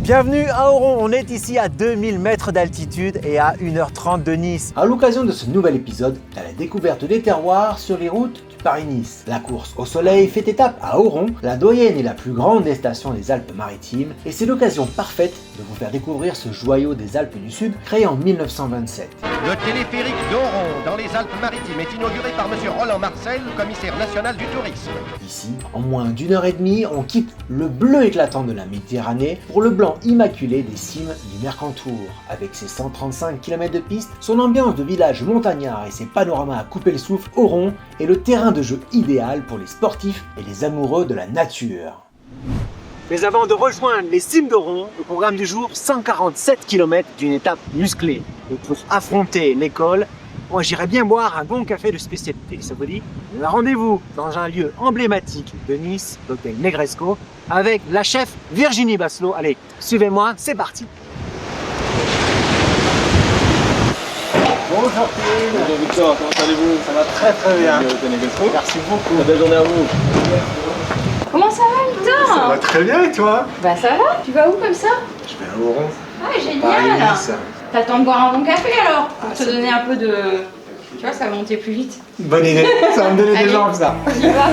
Bienvenue à Oron, on est ici à 2000 mètres d'altitude et à 1h30 de Nice. À l'occasion de ce nouvel épisode, à la découverte des terroirs sur les routes du Paris-Nice. La course au soleil fait étape à Oron, la doyenne et la plus grande des stations des Alpes-Maritimes, et c'est l'occasion parfaite de vous faire découvrir ce joyau des Alpes du Sud, créé en 1927. Le téléphérique d'Oron, dans les Alpes-Maritimes, est inauguré par M. Roland Marcel, commissaire national du tourisme. Ici, en moins d'1h30, on quitte le bleu éclatant de la Méditerranée pour le blanc immaculé des cimes du Mercantour. Avec ses 135 km de piste, son ambiance de village montagnard et ses panoramas à couper le souffle, Oron est le terrain de jeu idéal pour les sportifs et les amoureux de la nature. Mais avant de rejoindre les cimes d'Oron, le programme du jour, 147 km d'une étape musclée. Et pour affronter l'école, moi j'irais bien boire un bon café de spécialité, ça vous dit? On a rendez-vous dans un lieu emblématique de Nice, l'hôtel Negresco, avec la chef Virginie Basselot. Allez, suivez-moi, c'est parti. Bonjour Phil. Bonjour Victor, comment allez-vous? Ça va très très bien. Merci beaucoup. Belle journée à vous. Comment ça va, Victor? Ça va très bien et toi? Bah ça va, tu vas où comme ça? Je vais à Oron. Ah génial! Paris-Nice. T'attends de boire un bon café alors? Pour te donner un peu de... Tu vois, ça va monter plus vite. Bonne idée, ça va me donner Allez. des jambes ça. On y va.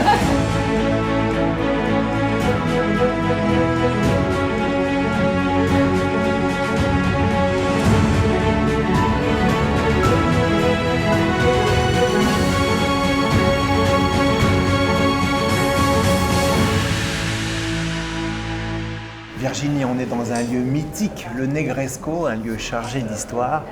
Virginie, on est dans un lieu mythique, le Negresco, un lieu chargé d'histoire.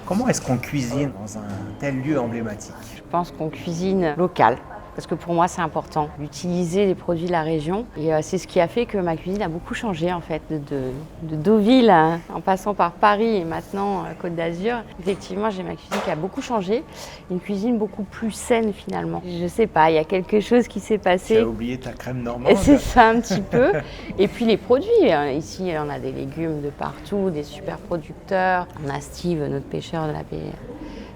Comment est-ce qu'on cuisine dans un tel lieu emblématique? Je pense qu'on cuisine local. Parce que pour moi, c'est important d'utiliser les produits de la région. Et c'est ce qui a fait que ma cuisine a beaucoup changé, en fait, de Deauville, hein, en passant par Paris et maintenant Côte d'Azur. Effectivement, j'ai ma cuisine qui a beaucoup changé. Une cuisine beaucoup plus saine, finalement. Je sais pas, il y a quelque chose qui s'est passé. Tu as oublié ta crème normande. C'est ça, un petit peu. Et puis les produits. Ici, on a des légumes de partout, des super producteurs. On a Steve, notre pêcheur de la baie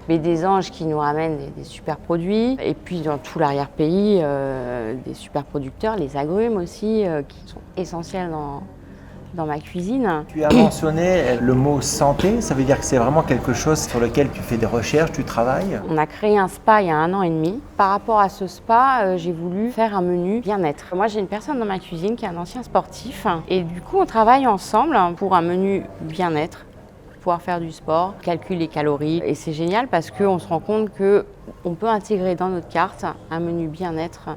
des Anges, qui nous ramène des super produits. Et puis dans tout l'arrière-pays, des super producteurs, les agrumes aussi, qui sont essentiels dans ma cuisine. Tu as mentionné le mot santé, ça veut dire que c'est vraiment quelque chose sur lequel tu fais des recherches, tu travailles? On a créé un spa il y a 1 an et demi. Par rapport à ce spa, j'ai voulu faire un menu bien-être. Moi, j'ai une personne dans ma cuisine qui est un ancien sportif. Et du coup, on travaille ensemble pour un menu bien-être, pouvoir faire du sport, calcule les calories. Et c'est génial parce qu'on se rend compte qu'on peut intégrer dans notre carte un menu bien-être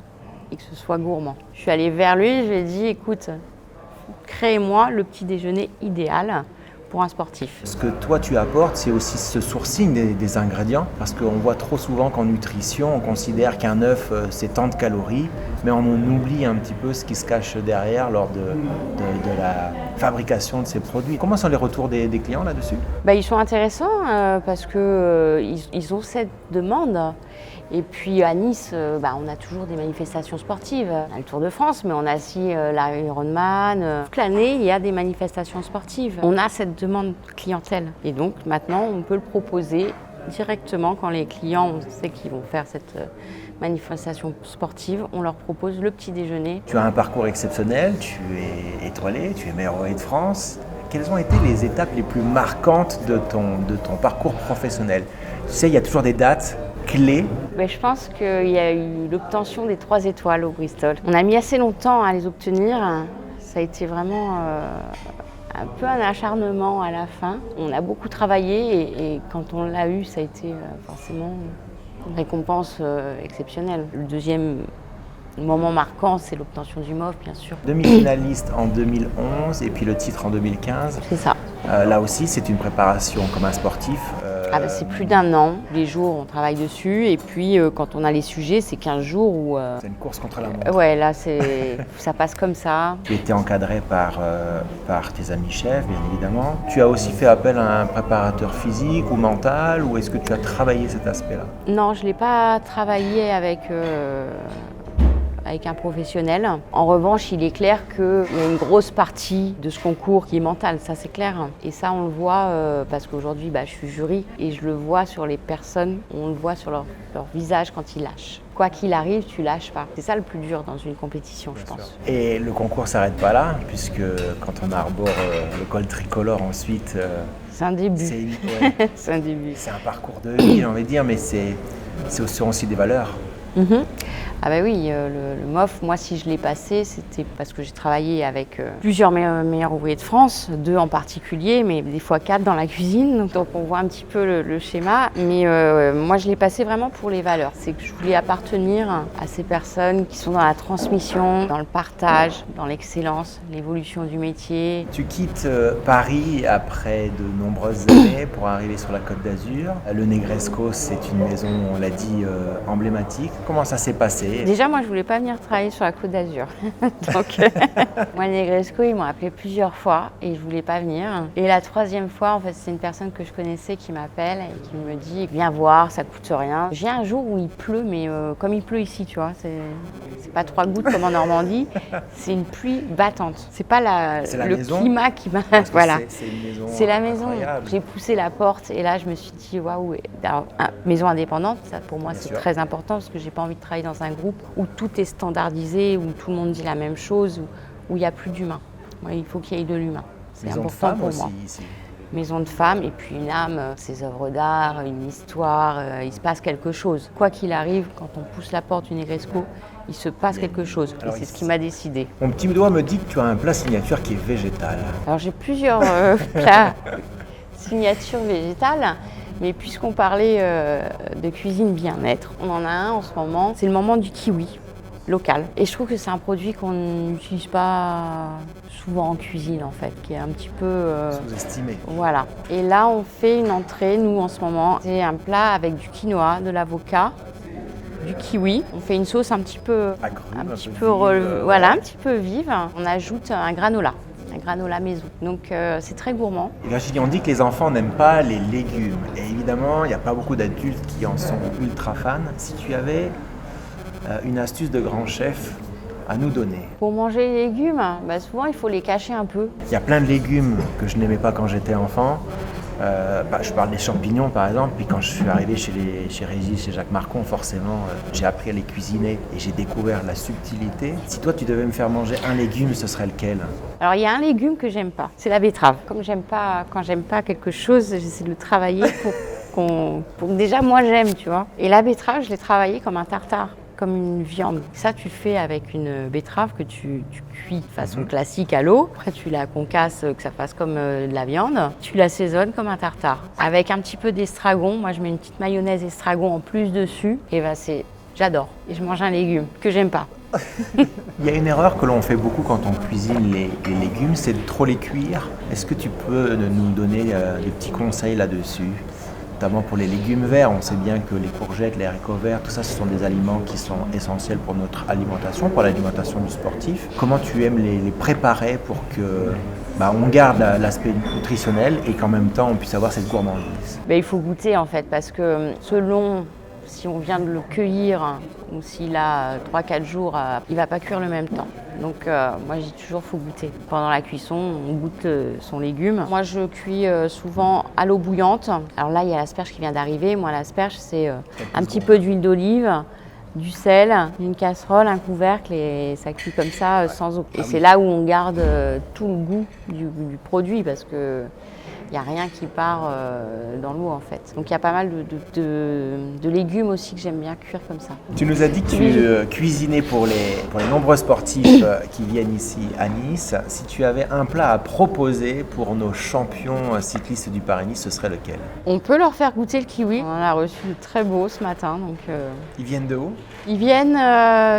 et que ce soit gourmand. Je suis allée vers lui, je lui ai dit, écoute, crée-moi le petit déjeuner idéal pour un sportif. Ce que toi tu apportes, c'est aussi ce sourcing des ingrédients, parce qu'on voit trop souvent qu'en nutrition, on considère qu'un œuf, c'est tant de calories, mais on oublie un petit peu ce qui se cache derrière lors de la fabrication de ces produits. Comment sont les retours des clients là-dessus? Ils sont intéressants parce qu'ils ont cette demande. Et puis à Nice, on a toujours des manifestations sportives. On a le Tour de France, mais on a aussi l'Ironman. Toute l'année, il y a des manifestations sportives. On a cette demande clientèle. Et donc maintenant, on peut le proposer directement quand les clients, on sait qu'ils vont faire cette manifestation sportive, on leur propose le petit déjeuner. Tu as un parcours exceptionnel, tu es étoilé, tu es meilleur ouvrier de France. Quelles ont été les étapes les plus marquantes de ton parcours professionnel? Tu sais, il y a toujours des dates clés. Je pense qu'il y a eu l'obtention des 3 étoiles au Bristol. On a mis assez longtemps à les obtenir. Ça a été vraiment un peu un acharnement à la fin. On a beaucoup travaillé et quand on l'a eu, ça a été forcément une récompense exceptionnelle. Le deuxième moment marquant, c'est l'obtention du MOF, bien sûr. Demi-finaliste en 2011 et puis le titre en 2015. C'est ça. Là aussi, c'est une préparation comme un sportif. C'est plus d'1 an. Les jours, on travaille dessus. Et puis, quand on a les sujets, c'est 15 jours où... C'est une course contre la montre. Ouais, là, ça passe comme ça. Tu étais encadré par tes amis chefs, bien évidemment. Tu as aussi fait appel à un préparateur physique ou mental, ou est-ce que tu as travaillé cet aspect-là? Non, je ne l'ai pas travaillé avec un professionnel. En revanche, il est clair qu'il y a une grosse partie de ce concours qui est mentale, ça c'est clair. Et ça, on le voit parce qu'aujourd'hui, je suis jury et je le vois sur les personnes, on le voit sur leur visage quand ils lâchent. Quoi qu'il arrive, tu lâches pas. C'est ça le plus dur dans une compétition, je pense. Et le concours s'arrête pas là, puisque quand on arbore le col tricolore ensuite, C'est un début. ouais, C'est un début. c'est un parcours de vie, j'ai envie de dire, mais c'est aussi des valeurs. Mhm. Ah bah oui, le MOF, moi si je l'ai passé, c'était parce que j'ai travaillé avec plusieurs meilleurs ouvriers de France, 2 en particulier, mais des fois 4 dans la cuisine, donc on voit un petit peu le schéma. Mais moi je l'ai passé vraiment pour les valeurs. C'est que je voulais appartenir à ces personnes qui sont dans la transmission, dans le partage, dans l'excellence, l'évolution du métier. Tu quittes Paris après de nombreuses années pour arriver sur la Côte d'Azur. Le Negresco, c'est une maison, on l'a dit, emblématique. Comment ça s'est passé? Déjà, moi, je voulais pas venir travailler sur la Côte d'Azur. Donc, moi, le Negresco, ils m'ont appelé plusieurs fois et je voulais pas venir. Et la 3e fois, en fait, c'est une personne que je connaissais qui m'appelle et qui me dit « Viens voir, ça coûte rien ». J'ai un jour où il pleut, mais comme il pleut ici, tu vois, c'est pas 3 gouttes comme en Normandie, c'est une pluie battante. C'est pas le maison, climat qui m'a... Voilà. C'est une maison. C'est la maison. Incroyable. J'ai poussé la porte et là, je me suis dit « Waouh ». Alors, maison indépendante, ça, pour moi, c'est très important parce que j'ai pas envie de travailler dans un groupe où tout est standardisé, où tout le monde dit la même chose, où il n'y a plus d'humain. Moi, il faut qu'il y ait de l'humain. C'est Maison de important femme pour aussi, moi. ici. Maison de femme et puis une âme, ses œuvres d'art, une histoire, il se passe quelque chose. Quoi qu'il arrive, quand on pousse la porte du Negresco, il se passe quelque chose. Alors, et c'est ce qui m'a décidé. Mon petit doigt me dit que tu as un plat signature qui est végétal. Alors j'ai plusieurs plats signature végétale. Mais puisqu'on parlait de cuisine bien-être, on en a un en ce moment, c'est le moment du kiwi local. Et je trouve que c'est un produit qu'on n'utilise pas souvent en cuisine en fait, qui est un petit peu... Sous-estimé. Voilà. Et là, on fait une entrée, nous en ce moment, c'est un plat avec du quinoa, de l'avocat, du kiwi. On fait une sauce un petit peu... Voilà, un petit peu vive. On ajoute un granola maison. Donc c'est très gourmand. Et Virginie, on dit que les enfants n'aiment pas les légumes. Et évidemment, il n'y a pas beaucoup d'adultes qui en sont ultra fans. Si tu avais une astuce de grand chef à nous donner. Pour manger les légumes, souvent il faut les cacher un peu. Il y a plein de légumes que je n'aimais pas quand j'étais enfant. Je parle des champignons par exemple, puis quand je suis arrivé chez Régis, chez Jacques Marcon, forcément j'ai appris à les cuisiner et j'ai découvert la subtilité. Si toi tu devais me faire manger un légume, ce serait lequel? Alors il y a un légume que j'aime pas, c'est la betterave. Comme quand j'aime pas quelque chose, j'essaie de le travailler pour que déjà moi j'aime, tu vois. Et la betterave, je l'ai travaillée comme un tartare, comme une viande. Ça, tu le fais avec une betterave que tu cuis de façon classique à l'eau. Après, tu la concasses, que ça fasse comme de la viande. Tu l'assaisonnes comme un tartare. Avec un petit peu d'estragon. Moi, je mets une petite mayonnaise estragon en plus dessus. Et j'adore. Et je mange un légume que j'aime pas. Il y a une erreur que l'on fait beaucoup quand on cuisine les légumes, c'est de trop les cuire. Est-ce que tu peux nous donner des petits conseils là-dessus ? Notamment pour les légumes verts, on sait bien que les courgettes, les haricots verts, tout ça, ce sont des aliments qui sont essentiels pour notre alimentation, pour l'alimentation du sportif. Comment tu aimes les préparer pour que on garde l'aspect nutritionnel et qu'en même temps on puisse avoir cette gourmandise? Il faut goûter en fait, parce que selon si on vient de le cueillir ou s'il a 3-4 jours, il ne va pas cuire le même temps. Donc moi je dis toujours qu'il faut goûter. Pendant la cuisson, on goûte son légume. Moi je cuis souvent à l'eau bouillante. Alors là il y a l'asperge qui vient d'arriver. Moi l'asperge c'est un petit peu d'huile d'olive, du sel, une casserole, un couvercle et ça cuit comme ça sans eau. Et c'est là où on garde tout le goût du produit parce que il n'y a rien qui part dans l'eau en fait. Donc il y a pas mal de légumes aussi que j'aime bien cuire comme ça. Tu nous as dit que tu cuisinais pour les nombreux sportifs qui viennent ici à Nice. Si tu avais un plat à proposer pour nos champions cyclistes du Paris-Nice, ce serait lequel? On peut leur faire goûter le kiwi. On en a reçu de très beaux ce matin. Donc, Ils viennent de où? Ils viennent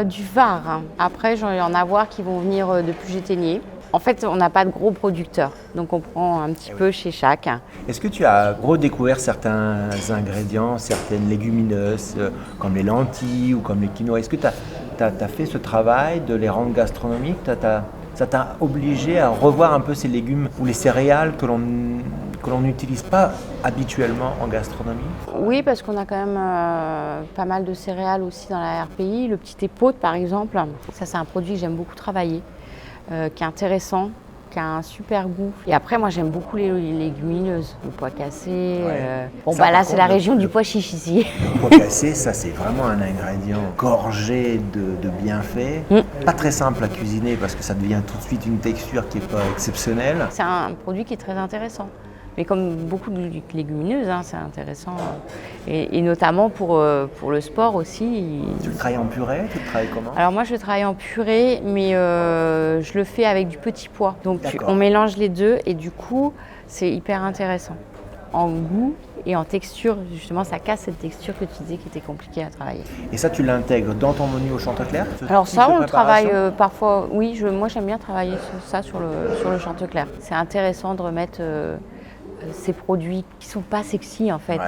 du Var. Après, j'en vais en avoir qui vont venir de Puget-Théniers. En fait, on n'a pas de gros producteurs, donc on prend un petit peu chez chaque. Est-ce que tu as découvert certains ingrédients, certaines légumineuses, comme les lentilles ou comme les quinoa? Est-ce que tu as fait ce travail de les rendre gastronomiques? Ça t'a obligé à revoir un peu ces légumes ou les céréales que l'on n'utilise pas habituellement en gastronomie? Oui, parce qu'on a quand même pas mal de céréales aussi dans la RPI. Le petit épaule, par exemple, ça c'est un produit que j'aime beaucoup travailler. Qui est intéressant, qui a un super goût. Et après, moi, j'aime beaucoup les légumineuses, le pois cassé. Ouais. Bon, Ça, bah là, par c'est contre, la région du pois chiche ici. Le pois cassé, ça c'est vraiment un ingrédient gorgé de bienfaits. Pas très simple à cuisiner parce que ça devient tout de suite une texture qui n'est pas exceptionnelle. C'est un produit qui est très intéressant. Mais comme beaucoup de légumineuses, hein, c'est intéressant. Et notamment pour le sport aussi. Tu le travailles en purée? Tu le travailles comment? Alors moi, je travaille en purée, mais je le fais avec du petit pois. Donc D'accord. on mélange les deux et du coup, c'est hyper intéressant. En goût et en texture, justement, ça casse cette texture que tu disais qui était compliquée à travailler. Et ça, tu l'intègres dans ton menu au Chantecler? Alors ça, on le travaille préparation parfois. Oui, moi j'aime bien travailler sur le Chantecler. C'est intéressant de remettre ces produits qui sont pas sexy en fait,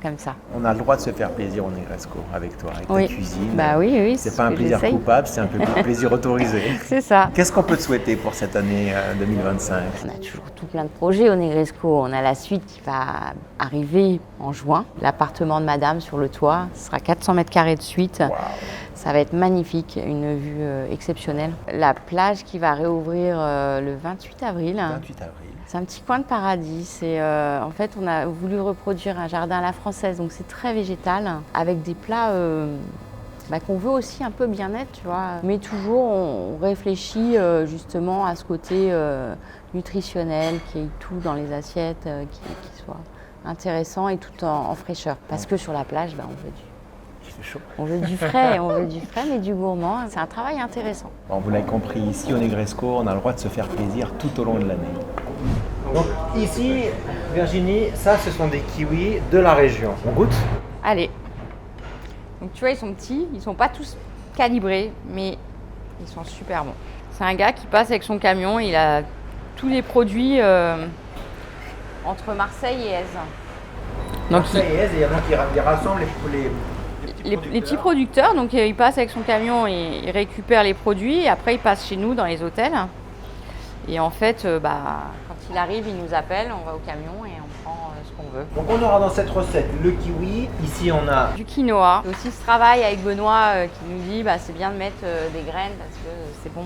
comme ça. On a le droit de se faire plaisir au Negresco avec toi, avec ta cuisine. Bah oui, C'est pas un plaisir coupable, c'est un plaisir autorisé. C'est ça. Qu'est-ce qu'on peut te souhaiter pour cette année 2025? On a toujours tout plein de projets au Negresco. On a la suite qui va arriver en juin. L'appartement de madame sur le toit, ce sera 400 mètres carrés de suite. Wow. Ça va être magnifique, une vue exceptionnelle. La plage qui va réouvrir le 28 avril. 28 avril. C'est un petit coin de paradis. En fait, on a voulu reproduire un jardin à la française, donc c'est très végétal, avec des plats qu'on veut aussi un peu bien-être, tu vois. Mais toujours, on réfléchit justement à ce côté nutritionnel, qu'il y ait tout dans les assiettes, qui soit intéressant et tout en fraîcheur. Parce que sur la plage, on veut on veut du frais, mais du gourmand. C'est un travail intéressant. Bon, vous l'avez compris, ici au Negresco, on a le droit de se faire plaisir tout au long de l'année. Donc ici, Virginie, ça ce sont des kiwis de la région. On goûte? Allez. Donc tu vois, ils sont petits, ils sont pas tous calibrés, mais ils sont super bons. C'est un gars qui passe avec son camion, il a tous les produits entre Marseille et Aise. Donc Marseille et Aise, il y en a qui rassemblent les petits producteurs, donc il passe avec son camion et il récupère les produits et après il passe chez nous dans les hôtels. Et en fait, quand il arrive, il nous appelle, on va au camion et on prend ce qu'on veut. Donc on aura dans cette recette le kiwi, ici on a du quinoa. C'est aussi ce travail avec Benoît qui nous dit c'est bien de mettre des graines parce que c'est bon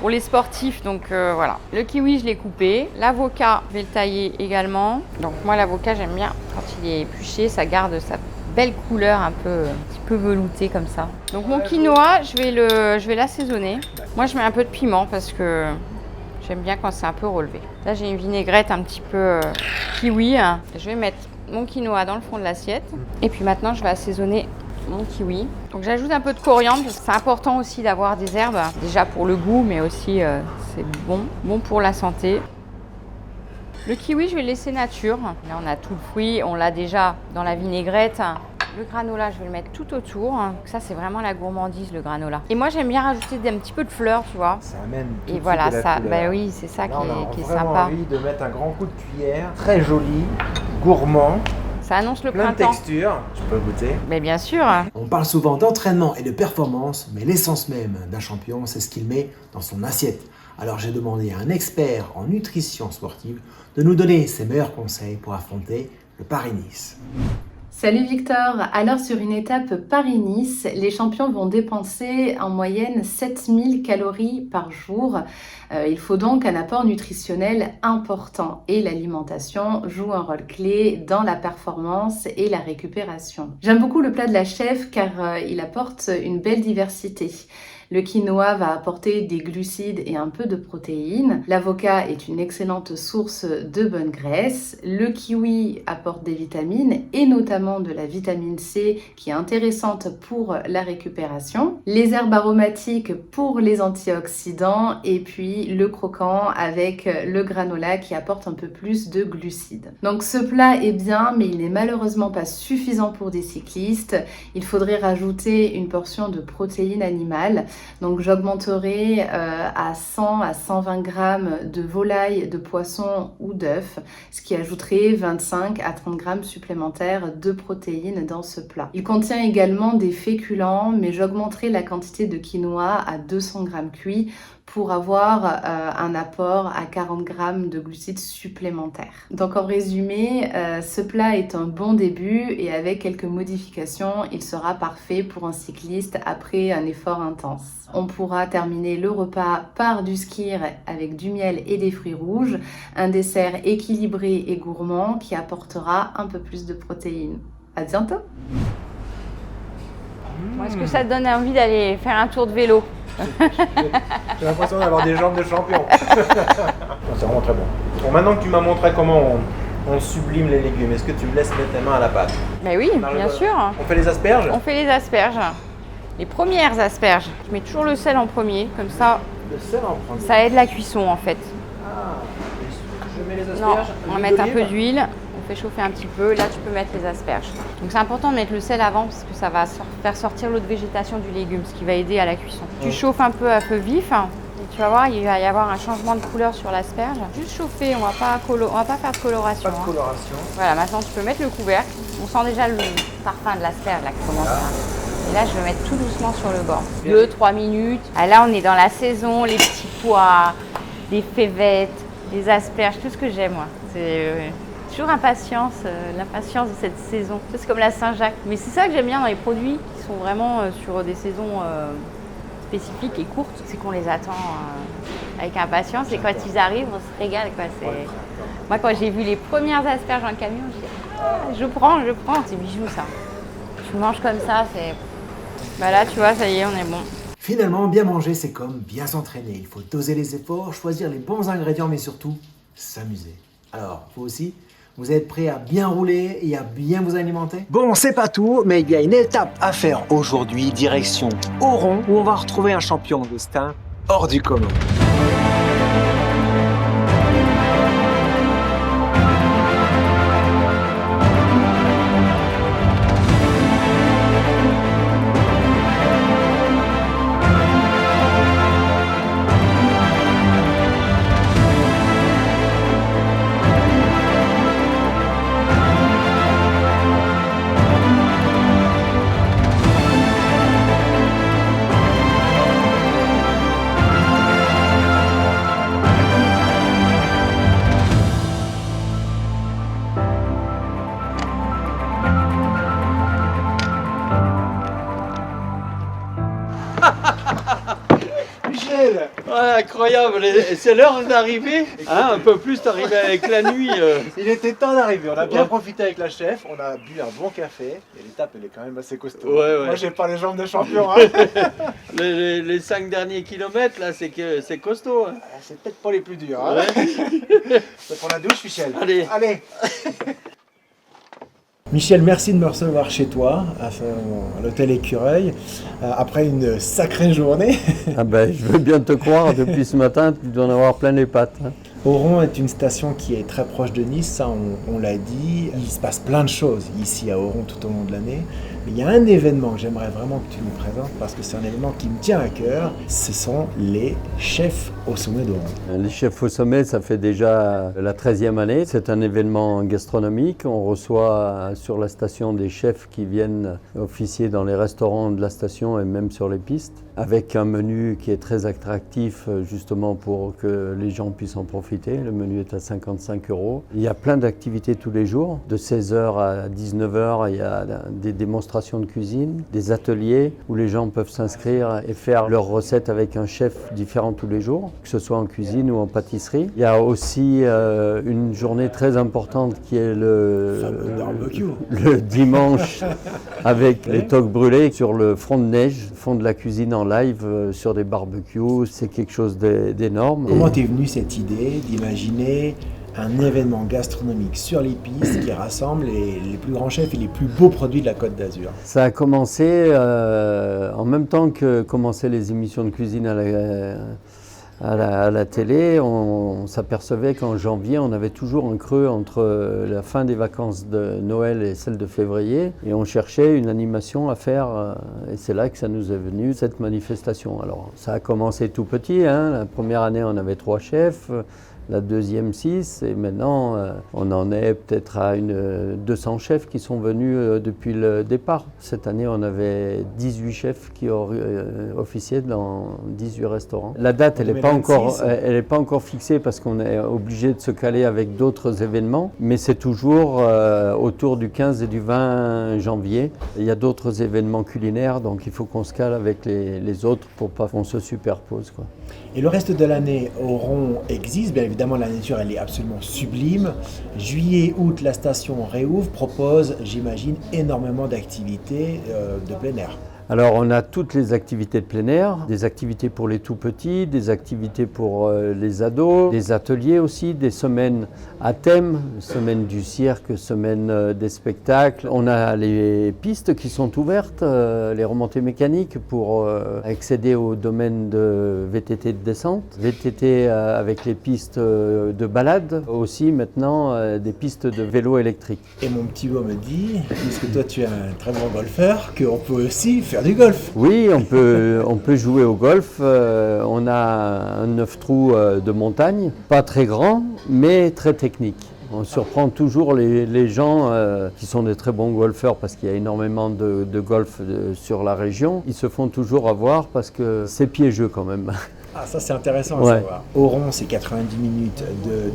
pour les sportifs. Donc voilà, le kiwi je l'ai coupé, l'avocat je vais le tailler également. Donc moi l'avocat j'aime bien quand il est épluché, ça garde sa belle couleur un petit peu veloutée comme ça. Donc mon quinoa, je vais l'assaisonner. Moi je mets un peu de piment parce que j'aime bien quand c'est un peu relevé. Là j'ai une vinaigrette un petit peu kiwi. Je vais mettre mon quinoa dans le fond de l'assiette. Et puis maintenant je vais assaisonner mon kiwi. Donc j'ajoute un peu de coriandre parce que c'est important aussi d'avoir des herbes. Déjà pour le goût mais aussi c'est bon pour la santé. Le kiwi, je vais le laisser nature. Là, on a tout le fruit, on l'a déjà dans la vinaigrette. Le granola, je vais le mettre tout autour. Ça, c'est vraiment la gourmandise, le granola. Et moi, j'aime bien rajouter un petit peu de fleurs, tu vois. Ça amène tout et voilà, de suite ça, de la couleur. oui, c'est ça Là, qui est on a vraiment sympa. envie de mettre un grand coup de cuillère, très joli, gourmand, Ça annonce le plein de printemps. textures. Je peux goûter. Mais bien sûr. On parle souvent d'entraînement et de performance, mais l'essence même d'un champion, c'est ce qu'il met dans son assiette. Alors j'ai demandé à un expert en nutrition sportive de nous donner ses meilleurs conseils pour affronter le Paris-Nice. Salut Victor, alors sur une étape Paris-Nice, les champions vont dépenser en moyenne 7000 calories par jour. Il faut donc un apport nutritionnel important et l'alimentation joue un rôle clé dans la performance et la récupération. J'aime beaucoup le plat de la chef car il apporte une belle diversité. Le quinoa va apporter des glucides et un peu de protéines. L'avocat est une excellente source de bonne graisse. Le kiwi apporte des vitamines et notamment de la vitamine C qui est intéressante pour la récupération. Les herbes aromatiques pour les antioxydants et puis le croquant avec le granola qui apporte un peu plus de glucides. Donc ce plat est bien mais il n'est malheureusement pas suffisant pour des cyclistes. Il faudrait rajouter une portion de protéines animales. Donc j'augmenterai à 100 à 120 grammes de volaille, de poisson ou d'œuf, ce qui ajouterait 25 à 30 grammes supplémentaires de protéines dans ce plat. Il contient également des féculents, mais j'augmenterai la quantité de quinoa à 200 grammes cuits pour avoir un apport à 40 grammes de glucides supplémentaires. Donc en résumé, ce plat est un bon début et avec quelques modifications, il sera parfait pour un cycliste après un effort intense. On pourra terminer le repas par du skyr avec du miel et des fruits rouges, un dessert équilibré et gourmand qui apportera un peu plus de protéines. À bientôt! Est-ce que ça te donne envie d'aller faire un tour de vélo? J'ai l'impression d'avoir des jambes de champion. C'est vraiment très bon. Bon, maintenant que tu m'as montré comment on sublime les légumes, est-ce que tu me laisses mettre ta main à la pâte? Ben oui, bien sûr. On fait les asperges? On fait les asperges. Les premières asperges. Je mets toujours le sel en premier, comme ça, Le sel en premier. ça aide la cuisson en fait. Ah, je mets les asperges. Non, on va mettre un peu d'olive. d'huile. On fait chauffer un petit peu. Là, tu peux mettre les asperges. Donc c'est important de mettre le sel avant parce que ça va faire sortir l'eau de végétation du légume, ce qui va aider à la cuisson. Tu chauffes un peu à feu vif. Et tu vas voir, il va y avoir un changement de couleur sur l'asperge. Juste chauffer, on va pas faire de coloration. Pas de coloration. Voilà, maintenant tu peux mettre le couvercle. On sent déjà le parfum de l'asperge là qui commence à... Et là, je vais mettre tout doucement sur le bord. 2-3 minutes. Ah, là, on est dans la saison, les petits pois, les févettes, les asperges, tout ce que j'aime moi. C'est toujours l'impatience de cette saison. C'est comme la Saint-Jacques. Mais c'est ça que j'aime bien dans les produits qui sont vraiment sur des saisons spécifiques et courtes. C'est qu'on les attend avec impatience et quand ils arrivent, on se régale. Quoi. Moi, quand j'ai vu les premières asperges dans le camion, je dis je prends. C'est bijou ça. Tu manges comme ça, c'est... Bah là, tu vois, ça y est, on est bon. Finalement, bien manger, c'est comme bien s'entraîner. Il faut doser les efforts, choisir les bons ingrédients, mais surtout, s'amuser. Alors, vous aussi, vous êtes prêts à bien rouler et à bien vous alimenter? Bon, c'est pas tout, mais il y a une étape à faire aujourd'hui, direction Oron, où on va retrouver un champion d'Austin hors du commun. Michel! Ouais, incroyable, et c'est l'heure d'arriver, hein, un peu plus d'arriver avec la nuit. Il était temps d'arriver, on a bien profité avec la chef, on a bu un bon café, et l'étape elle est quand même assez costaud. Ouais. Moi j'ai pas les jambes de champion, hein. Les 5 derniers kilomètres, là, c'est costaud. Hein. C'est peut-être pas les plus durs, hein. Ouais. On va prendre la douche, Michel. Allez. Michel, merci de me recevoir chez toi, à l'hôtel Écureuil, après une sacrée journée. Ah ben, je veux bien te croire, depuis ce matin, tu dois en avoir plein les pattes. Hein. Oron est une station qui est très proche de Nice, ça on l'a dit. Il se passe plein de choses ici à Oron tout au long de l'année. Mais il y a un événement que j'aimerais vraiment que tu nous présentes parce que c'est un événement qui me tient à cœur. Ce sont les chefs au sommet d'Oron. Les chefs au sommet, ça fait déjà la 13e année. C'est un événement gastronomique. On reçoit sur la station des chefs qui viennent officier dans les restaurants de la station et même sur les pistes, avec un menu qui est très attractif justement pour que les gens puissent en profiter. Le menu est à 55 €. Il y a plein d'activités tous les jours. De 16h à 19h, il y a des démonstrations de cuisine, des ateliers où les gens peuvent s'inscrire et faire leurs recettes avec un chef différent tous les jours, que ce soit en cuisine ou en pâtisserie. Il y a aussi une journée très importante qui est le dimanche avec les toques brûlées sur le front de neige, font de la cuisine en live sur des barbecues. C'est quelque chose d'énorme. Comment t'es venue cette idée d'imaginer un événement gastronomique sur les pistes qui rassemble les plus grands chefs et les plus beaux produits de la Côte d'Azur? Ça a commencé en même temps que commençaient les émissions de cuisine à la télé. On s'apercevait qu'en janvier, on avait toujours un creux entre la fin des vacances de Noël et celle de février. Et on cherchait une animation à faire. Et c'est là que ça nous est venu, cette manifestation. Alors, ça a commencé tout petit. Hein. La première année, on avait 3 chefs. la deuxième 6 et maintenant on en est peut-être à 200 chefs qui sont venus depuis le départ. Cette année on avait 18 chefs qui officiaient dans 18 restaurants. La date elle n'est pas encore fixée parce qu'on est obligé de se caler avec d'autres événements, mais c'est toujours autour du 15 et du 20 janvier. Il y a d'autres événements culinaires, donc il faut qu'on se cale avec les autres pour pas qu'on se superpose, quoi. Et le reste de l'année, Oron existe. Bien évidemment, la nature, elle est absolument sublime. Juillet, août, la station réouvre, propose, j'imagine, énormément d'activités de plein air. Alors on a toutes les activités de plein air, des activités pour les tout petits, des activités pour les ados, des ateliers aussi, des semaines à thème, semaine du cirque, semaine des spectacles. On a les pistes qui sont ouvertes, les remontées mécaniques pour accéder au domaine de VTT de descente, VTT avec les pistes de balade, aussi maintenant des pistes de vélo électrique. Et mon petit beau me dit, puisque toi tu es un très bon golfeur, qu'on peut aussi faire du golf. Oui, on peut jouer au golf. On a un 9 trous de montagne, pas très grand, mais très technique. On surprend toujours les gens qui sont des très bons golfeurs parce qu'il y a énormément de golf sur la région. Ils se font toujours avoir parce que c'est piégeux quand même. Ah, ça c'est intéressant à savoir. Oron, c'est 90 minutes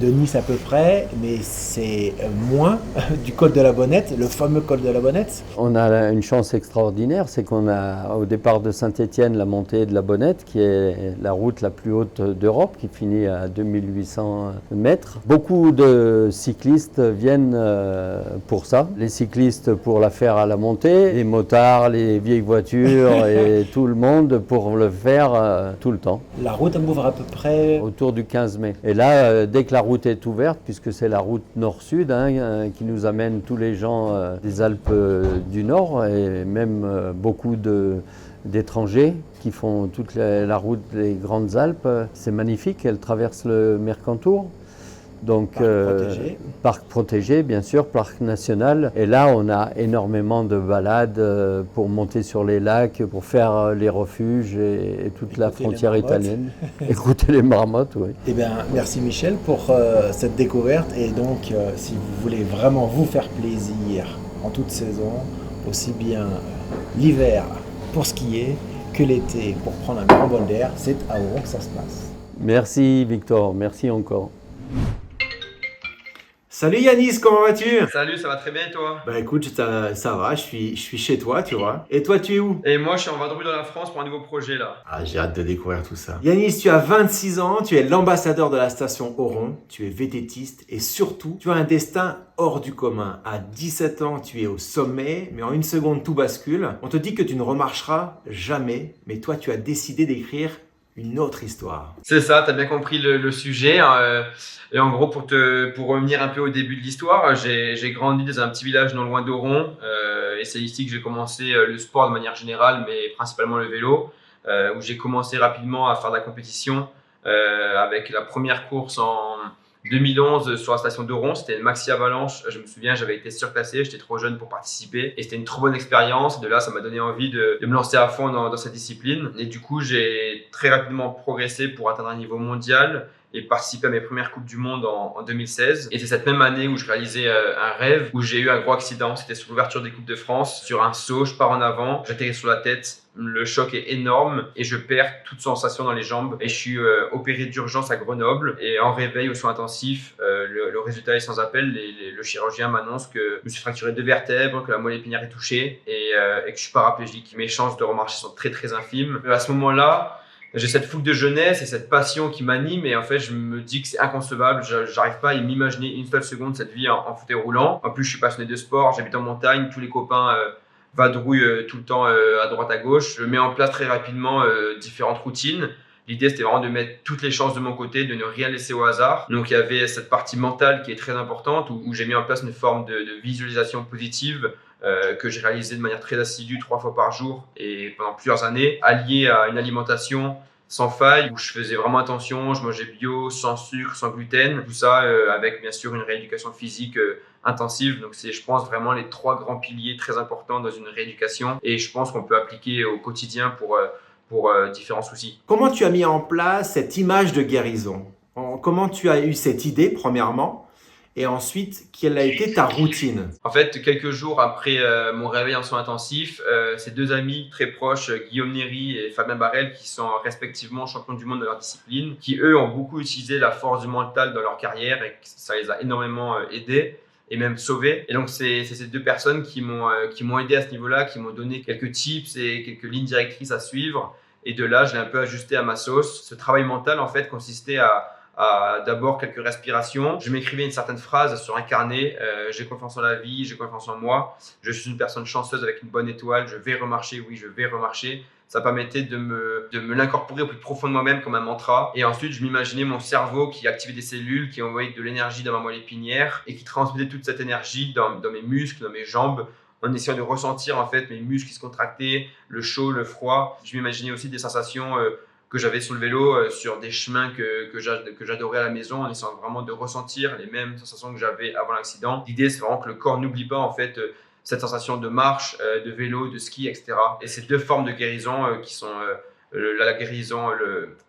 de Nice à peu près, mais c'est moins du col de la Bonnette, le fameux col de la Bonnette. On a une chance extraordinaire, c'est qu'on a au départ de Saint-Étienne la montée de la Bonnette, qui est la route la plus haute d'Europe, qui finit à 2800 mètres. Beaucoup de cyclistes viennent pour ça. Les cyclistes pour la faire à la montée, les motards, les vieilles voitures et tout le monde pour le faire tout le temps. La route ouvre à peu près autour du 15 mai. Et là, dès que la route est ouverte, puisque c'est la route nord-sud qui nous amène tous les gens des Alpes du Nord et même beaucoup d'étrangers qui font toute la route des Grandes Alpes. C'est magnifique, elle traverse le Mercantour. Donc, parc protégé, bien sûr, parc national. Et là, on a énormément de balades pour monter sur les lacs, pour faire les refuges et toute la frontière italienne. Écouter les marmottes, oui. Eh bien, merci Michel pour cette découverte. Et donc, si vous voulez vraiment vous faire plaisir en toute saison, aussi bien l'hiver pour skier que l'été pour prendre un grand bol d'air, c'est à Oron que ça se passe. Merci Victor, merci encore. Salut Yanis, comment vas-tu? Salut, ça va très bien et toi? Bah écoute, ça va, je suis chez toi, tu vois. Et toi, tu es où? Et moi, je suis en vadrouille dans la France pour un nouveau projet là. Ah, j'ai hâte de découvrir tout ça. Yanis, tu as 26 ans, tu es l'ambassadeur de la station Oron, tu es VTTiste et surtout, tu as un destin hors du commun. À 17 ans, tu es au sommet, mais en une seconde, tout bascule. On te dit que tu ne remarcheras jamais, mais toi, tu as décidé d'écrire une autre histoire. C'est ça, t'as bien compris le sujet. Et en gros, pour revenir un peu au début de l'histoire, j'ai grandi dans un petit village non loin d'Oron. Et c'est ici que j'ai commencé le sport de manière générale, mais principalement le vélo, où j'ai commencé rapidement à faire de la compétition avec la première course en 2011 sur la station d'Oron. C'était une maxi avalanche. Je me souviens, j'avais été surclassé, j'étais trop jeune pour participer et c'était une trop bonne expérience. De là, ça m'a donné envie de me lancer à fond dans cette discipline. Et du coup, j'ai très rapidement progressé pour atteindre un niveau mondial et participer à mes premières Coupes du Monde en 2016. Et c'est cette même année où je réalisais un rêve, où j'ai eu un gros accident. C'était sur l'ouverture des Coupes de France. Sur un saut, je pars en avant, j'atterris sur la tête. Le choc est énorme et je perds toute sensation dans les jambes. Et je suis opéré d'urgence à Grenoble. Et en réveil aux soins intensifs, le résultat est sans appel. Le chirurgien m'annonce que je me suis fracturé 2 vertèbres, que la moelle épinière est touchée et que je suis paraplégique. Mes chances de remarcher sont très très infimes. À ce moment-là, j'ai cette fougue de jeunesse et cette passion qui m'anime et en fait je me dis que c'est inconcevable, j'arrive pas à m'imaginer une seule seconde cette vie en fauteuil roulant. En plus je suis passionné de sport, j'habite en montagne, tous les copains vadrouillent tout le temps à droite à gauche. Je mets en place très rapidement différentes routines. L'idée c'était vraiment de mettre toutes les chances de mon côté, de ne rien laisser au hasard. Donc il y avait cette partie mentale qui est très importante où j'ai mis en place une forme de visualisation positive que j'ai réalisé de manière très assidue 3 fois par jour et pendant plusieurs années, allié à une alimentation sans faille où je faisais vraiment attention, je mangeais bio, sans sucre, sans gluten, tout ça avec bien sûr une rééducation physique intensive. Donc c'est, je pense, vraiment les 3 grands piliers très importants dans une rééducation et je pense qu'on peut appliquer au quotidien pour différents soucis. Comment tu as mis en place cette image de guérison? Comment tu as eu cette idée, premièrement? Et ensuite, quelle a été ta routine? En fait, quelques jours après mon réveil en soins intensifs, ces deux amis très proches, Guillaume Néry et Fabien Barrel, qui sont respectivement champions du monde de leur discipline, qui eux ont beaucoup utilisé la force du mental dans leur carrière et ça les a énormément aidés et même sauvés. Et donc, c'est ces deux personnes qui m'ont aidé à ce niveau-là, qui m'ont donné quelques tips et quelques lignes directrices à suivre. Et de là, je l'ai un peu ajusté à ma sauce. Ce travail mental, en fait, consistait à d'abord quelques respirations. Je m'écrivais une certaine phrase sur un carnet. J'ai confiance en la vie, j'ai confiance en moi. Je suis une personne chanceuse avec une bonne étoile. Je vais remarcher, oui, je vais remarcher. Ça permettait de me l'incorporer au plus profond de moi-même comme un mantra. Et ensuite, je m'imaginais mon cerveau qui activait des cellules, qui envoyait de l'énergie dans ma moelle épinière et qui transmettait toute cette énergie dans mes muscles, dans mes jambes, en essayant de ressentir en fait mes muscles qui se contractaient, le chaud, le froid. Je m'imaginais aussi des sensations que j'avais sur le vélo, sur des chemins que j'adorais à la maison, en essayant vraiment de ressentir les mêmes sensations que j'avais avant l'accident. L'idée, c'est vraiment que le corps n'oublie pas en fait cette sensation de marche, de vélo, de ski, etc. Et ces deux formes de guérison qui sont la guérison,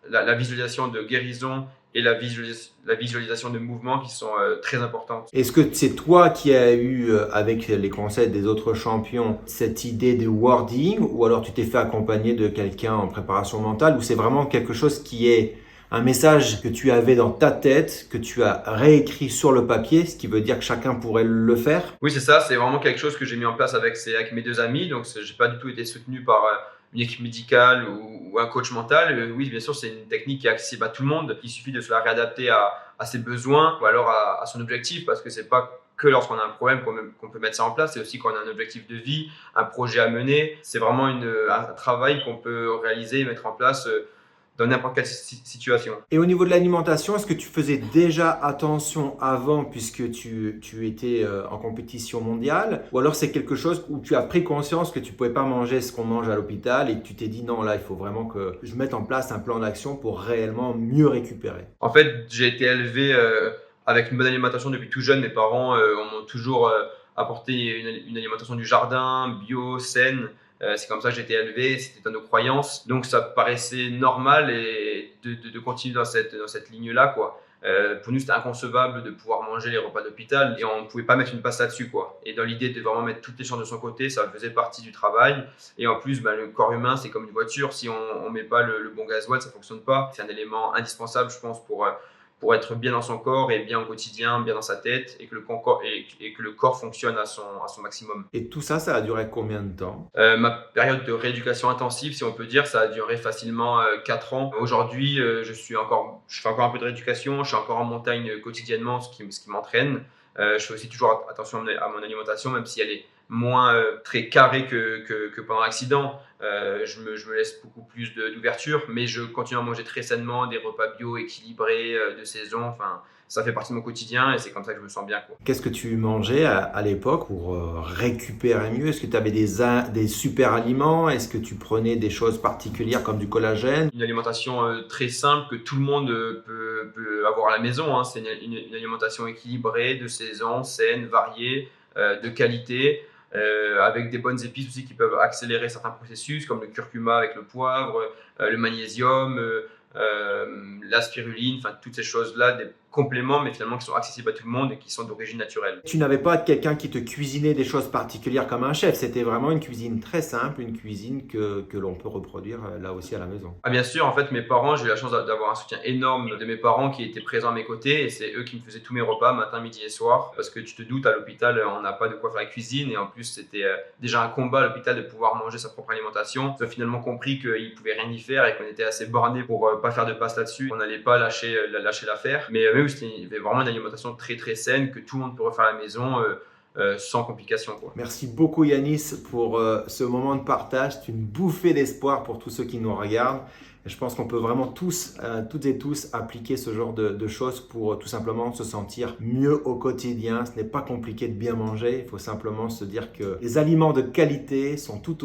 la visualisation de guérison et la visualisation de mouvement qui sont très importantes. Est-ce que c'est toi qui as eu, avec les conseils des autres champions, cette idée de wording, ou alors tu t'es fait accompagner de quelqu'un en préparation mentale, ou c'est vraiment quelque chose qui est un message que tu avais dans ta tête, que tu as réécrit sur le papier, ce qui veut dire que chacun pourrait le faire? Oui, c'est ça, c'est vraiment quelque chose que j'ai mis en place avec mes deux amis, donc j'ai pas du tout été soutenu par une équipe médicale ou un coach mental. Oui, bien sûr, c'est une technique qui est accessible à tout le monde. Il suffit de se la réadapter à ses besoins ou alors à son objectif, parce que c'est pas que lorsqu'on a un problème qu'on peut mettre ça en place, c'est aussi quand on a un objectif de vie, un projet à mener. C'est vraiment un travail qu'on peut réaliser et mettre en place dans n'importe quelle situation. Et au niveau de l'alimentation, est-ce que tu faisais déjà attention avant, puisque tu étais en compétition mondiale, ou alors c'est quelque chose où tu as pris conscience que tu ne pouvais pas manger ce qu'on mange à l'hôpital et que tu t'es dit non, là il faut vraiment que je mette en place un plan d'action pour réellement mieux récupérer? En fait, j'ai été élevé avec une bonne alimentation depuis tout jeune. Mes parents m'ont toujours apporté une alimentation du jardin, bio, saine. C'est comme ça que j'ai été élevé, c'était dans nos croyances. Donc ça paraissait normal et de continuer dans cette ligne-là, quoi. Pour nous, c'était inconcevable de pouvoir manger les repas d'hôpital et on ne pouvait pas mettre une passe là-dessus, quoi. Et dans l'idée de vraiment mettre toutes les chances de son côté, ça faisait partie du travail. Et en plus, le corps humain, c'est comme une voiture. Si on ne met pas le bon gasoil, ça ne fonctionne pas. C'est un élément indispensable, je pense, pour être bien dans son corps et bien au quotidien, bien dans sa tête, et que le corps fonctionne à son maximum. Et tout ça, ça a duré combien de temps? Ma période de rééducation intensive, si on peut dire, ça a duré facilement 4 ans. Aujourd'hui, je fais encore un peu de rééducation, je suis encore en montagne quotidiennement, ce qui m'entraîne. Je fais aussi toujours attention à mon alimentation, même si elle est moins très carrée que pendant l'accident. Je me laisse beaucoup plus d'ouverture, mais je continue à manger très sainement, des repas bio équilibrés, de saison. Enfin, ça fait partie de mon quotidien et c'est comme ça que je me sens bien, quoi. Qu'est-ce que tu mangeais à l'époque pour récupérer mieux? Est-ce que tu avais des super aliments? Est-ce que tu prenais des choses particulières comme du collagène? Une alimentation très simple que tout le monde peut avoir à la maison, hein. C'est une alimentation équilibrée, de saison, saine, variée, de qualité. Avec des bonnes épices aussi qui peuvent accélérer certains processus comme le curcuma avec le poivre, le magnésium, la spiruline, enfin toutes ces choses-là, des compléments mais finalement qui sont accessibles à tout le monde et qui sont d'origine naturelle. Tu n'avais pas quelqu'un qui te cuisinait des choses particulières comme un chef, c'était vraiment une cuisine très simple, une cuisine que l'on peut reproduire là aussi à la maison. Ah bien sûr, en fait mes parents, j'ai eu la chance d'avoir un soutien énorme de mes parents qui étaient présents à mes côtés et c'est eux qui me faisaient tous mes repas matin, midi et soir parce que tu te doutes à l'hôpital on n'a pas de quoi faire la cuisine et en plus c'était déjà un combat à l'hôpital de pouvoir manger sa propre alimentation. Ils ont finalement compris qu'ils ne pouvaient rien y faire et qu'on était assez bornés pour pas faire de passe là-dessus. On n'allait pas lâcher l'affaire, mais il y avait vraiment une alimentation très très saine que tout le monde peut refaire à la maison sans complications, quoi. Merci beaucoup Yanis pour ce moment de partage. C'est une bouffée d'espoir pour tous ceux qui nous regardent. Et je pense qu'on peut vraiment toutes et tous appliquer ce genre de choses pour tout simplement se sentir mieux au quotidien. Ce n'est pas compliqué de bien manger. Il faut simplement se dire que les aliments de qualité sont tout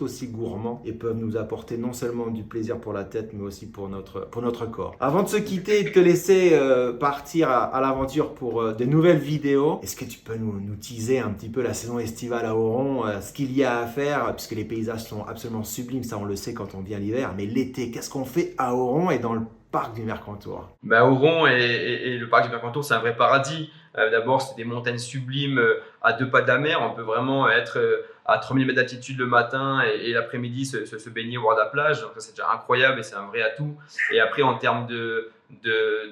aussi gourmands et peuvent nous apporter non seulement du plaisir pour la tête, mais aussi pour notre corps. Avant de se quitter et de te laisser partir à l'aventure pour de nouvelles vidéos, est-ce que tu peux nous teaser un petit peu la saison estivale à Oron, ce qu'il y a à faire, puisque les paysages sont absolument sublimes, ça on le sait quand on vient l'hiver, mais l'été, qu'est-ce qu'on fait à Oron et dans parc du Mercantour? Oron et le parc du Mercantour, c'est un vrai paradis. D'abord, c'est des montagnes sublimes à 2 pas de la mer. On peut vraiment être à 3000 mètres d'altitude le matin et l'après-midi se baigner au bord de la plage. Donc ça, c'est déjà incroyable et c'est un vrai atout. Et après, en termes de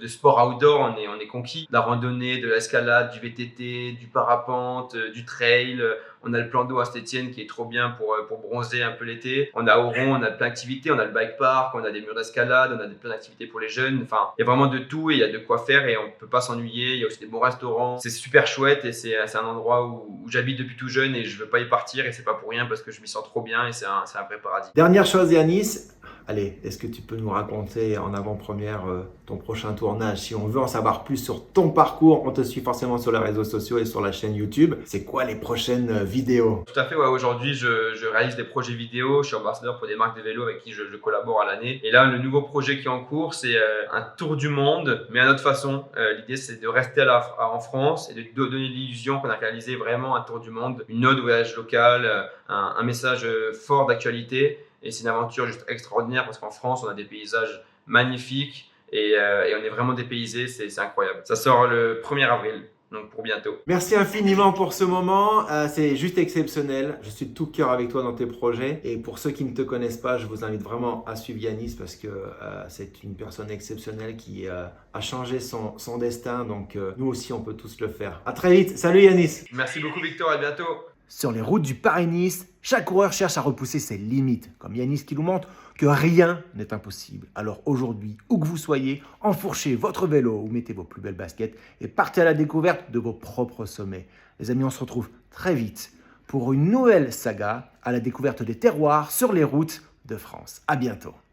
sport outdoor, on est conquis. De la randonnée, de l'escalade, du VTT, du parapente, du trail. On a le plan d'eau à Saint-Étienne qui est trop bien pour bronzer un peu l'été. On a Oron, on a plein d'activités. On a le bike park, on a des murs d'escalade, on a plein d'activités pour les jeunes. Enfin, il y a vraiment de tout et il y a de quoi faire et on ne peut pas s'ennuyer. Il y a aussi des bons restaurants. C'est super chouette et c'est un endroit où j'habite depuis tout jeune et je ne veux pas y partir et c'est pas pour rien parce que je m'y sens trop bien et c'est un vrai paradis. Dernière chose, Yanis. Allez, est-ce que tu peux nous raconter en avant-première ton prochain tournage? Si on veut en savoir plus sur ton parcours, on te suit forcément sur les réseaux sociaux et sur la chaîne YouTube. C'est quoi les prochaines vidéos? Tout à fait, ouais. Aujourd'hui, je réalise des projets vidéo. Je suis ambassadeur pour des marques de vélo avec qui je collabore à l'année. Et là, le nouveau projet qui est en cours, c'est un tour du monde, mais à notre façon. L'idée, c'est de rester en France et de donner l'illusion qu'on a réalisé vraiment un tour du monde, une ode au voyage local, un message fort d'actualité. Et c'est une aventure juste extraordinaire parce qu'en France, on a des paysages magnifiques et on est vraiment dépaysés, c'est incroyable. Ça sort le 1er avril, donc pour bientôt. Merci infiniment pour ce moment, c'est juste exceptionnel. Je suis de tout cœur avec toi dans tes projets. Et pour ceux qui ne te connaissent pas, je vous invite vraiment à suivre Yanis parce que c'est une personne exceptionnelle qui a changé son destin. Donc nous aussi, on peut tous le faire. À très vite, salut Yanis. Merci beaucoup Victor, à bientôt. Sur les routes du Paris-Nice, chaque coureur cherche à repousser ses limites, comme Yanis qui nous montre que rien n'est impossible. Alors aujourd'hui, où que vous soyez, enfourchez votre vélo ou mettez vos plus belles baskets et partez à la découverte de vos propres sommets. Les amis, on se retrouve très vite pour une nouvelle saga à la découverte des terroirs sur les routes de France. À bientôt.